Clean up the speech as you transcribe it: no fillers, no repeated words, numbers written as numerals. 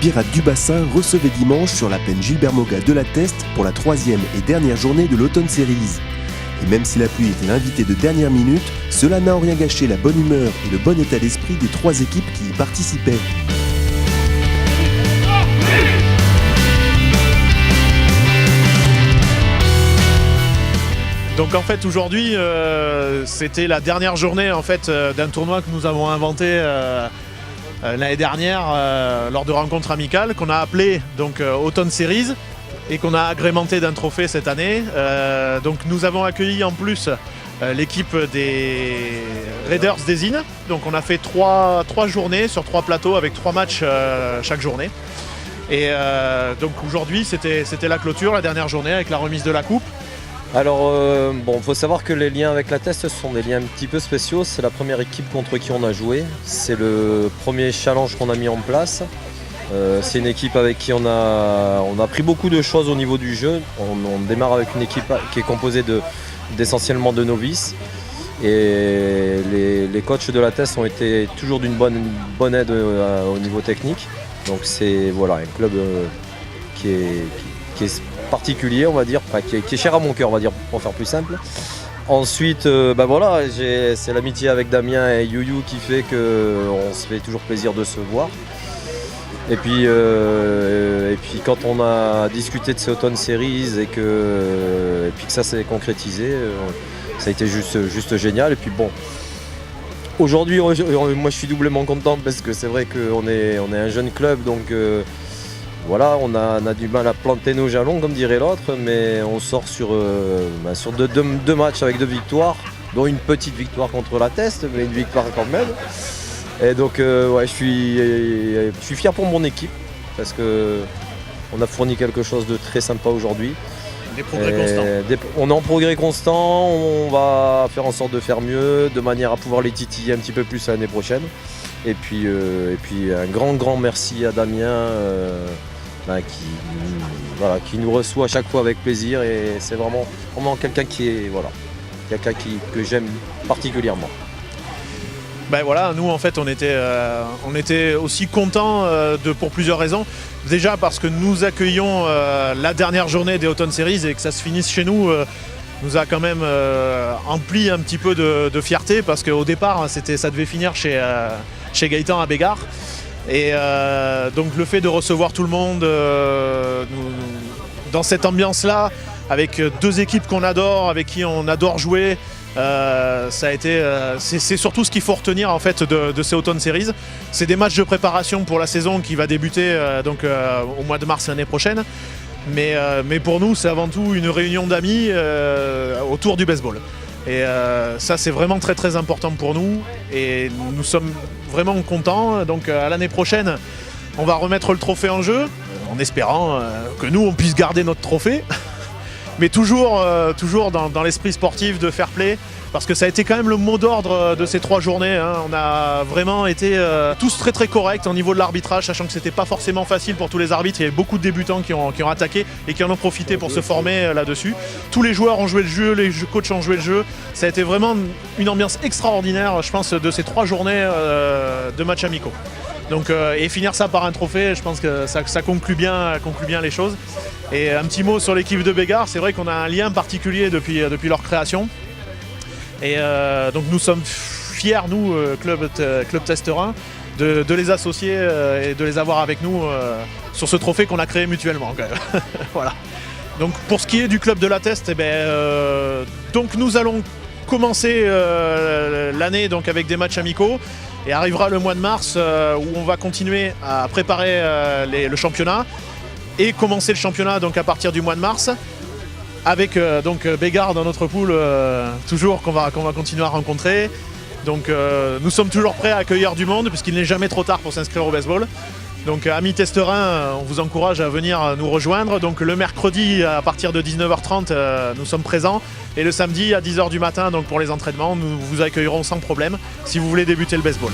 Pirates du Bassin recevait dimanche sur la plaine Gilbert Moga de la Teste pour la 3e et dernière journée de l'Automne Series. Et même si la pluie était l'invité de dernière minute, cela n'a en rien gâché la bonne humeur et le bon état d'esprit des 3 équipes qui y participaient. Donc en fait aujourd'hui c'était la dernière journée en fait d'un tournoi que nous avons inventé l'année dernière lors de rencontres amicales qu'on a appelé donc Autumn Series et qu'on a agrémenté d'un trophée cette année. Donc nous avons accueilli en plus l'équipe des Raiders des Innes. Donc on a fait 3 journées sur 3 plateaux avec 3 matchs chaque journée. Et donc aujourd'hui c'était la clôture, la dernière journée avec la remise de la coupe. Alors, il faut savoir que les liens avec la Teste sont des liens un petit peu spéciaux. C'est la première équipe contre qui on a joué. C'est le premier challenge qu'on a mis en place. C'est une équipe avec qui on a pris beaucoup de choses au niveau du jeu. On démarre avec une équipe qui est composée d'essentiellement de novices. Et les coachs de la Teste ont été toujours d'une bonne aide au niveau technique. Donc c'est voilà, un club qui est particulier, on va dire, qui est cher à mon cœur, on va dire, pour faire plus simple. Ensuite, c'est l'amitié avec Damien et You qui fait qu'on se fait toujours plaisir de se voir. Et puis quand on a discuté de ces Autumn Series et que ça s'est concrétisé, ça a été juste génial. Et puis bon, aujourd'hui, moi je suis doublement content parce que c'est vrai qu'on est un jeune club, donc voilà, on a du mal à planter nos jalons, comme dirait l'autre, mais on sort sur 2 matchs avec 2 victoires, dont une petite victoire contre la Teste, mais une victoire quand même. Et donc, je suis fier pour mon équipe, parce qu'on a fourni quelque chose de très sympa aujourd'hui. Des progrès constants. On est en progrès constant, on va faire en sorte de faire mieux, de manière à pouvoir les titiller un petit peu plus l'année prochaine. Et puis un grand merci à Damien qui nous reçoit à chaque fois avec plaisir, et c'est vraiment quelqu'un que j'aime particulièrement. Ben voilà, nous en fait on était aussi contents pour plusieurs raisons. Déjà parce que nous accueillons la dernière journée des Autumn Series et que ça se finisse chez nous nous a quand même empli un petit peu de fierté, parce qu'au départ ça devait finir chez Gaëtan à Bégard. Et donc le fait de recevoir tout le monde dans cette ambiance-là, avec 2 équipes qu'on adore, avec qui on adore jouer, ça a été, c'est surtout ce qu'il faut retenir en fait de ces Autumn Series. C'est des matchs de préparation pour la saison qui va débuter au mois de mars l'année prochaine. Mais pour nous, c'est avant tout une réunion d'amis autour du baseball. Et ça, c'est vraiment très très important pour nous. Et nous sommes vraiment contents. Donc à l'année prochaine, on va remettre le trophée en jeu, en espérant que nous, on puisse garder notre trophée. Mais toujours dans l'esprit sportif de fair play, parce que ça a été quand même le mot d'ordre de ces 3 journées. On a vraiment été tous très très corrects au niveau de l'arbitrage, sachant que c'était pas forcément facile pour tous les arbitres. Il y avait beaucoup de débutants qui ont attaqué et qui en ont profité pour se former là-dessus. Tous les joueurs ont joué le jeu, les coachs ont joué le jeu. Ça a été vraiment une ambiance extraordinaire, je pense, de ces 3 journées de matchs amicaux. Donc, et finir ça par un trophée, je pense que ça conclut bien les choses. Et un petit mot sur l'équipe de Bégard, c'est vrai qu'on a un lien particulier depuis leur création. Et donc nous sommes fiers, nous, Club Testerin, de les associer et de les avoir avec nous sur ce trophée qu'on a créé mutuellement. Voilà. Donc pour ce qui est du Club de la Teste, donc nous allons commencer l'année donc avec des matchs amicaux. Et arrivera le mois de mars où on va continuer à préparer le championnat et commencer le championnat donc à partir du mois de mars avec donc Bégard dans notre poule toujours qu'on va continuer à rencontrer. Donc nous sommes toujours prêts à accueillir du monde puisqu'il n'est jamais trop tard pour s'inscrire au baseball. Donc amis Testerains, on vous encourage à venir nous rejoindre. Donc le mercredi à partir de 19h30 nous sommes présents, et le samedi à 10h du matin donc pour les entraînements nous vous accueillerons sans problème si vous voulez débuter le baseball.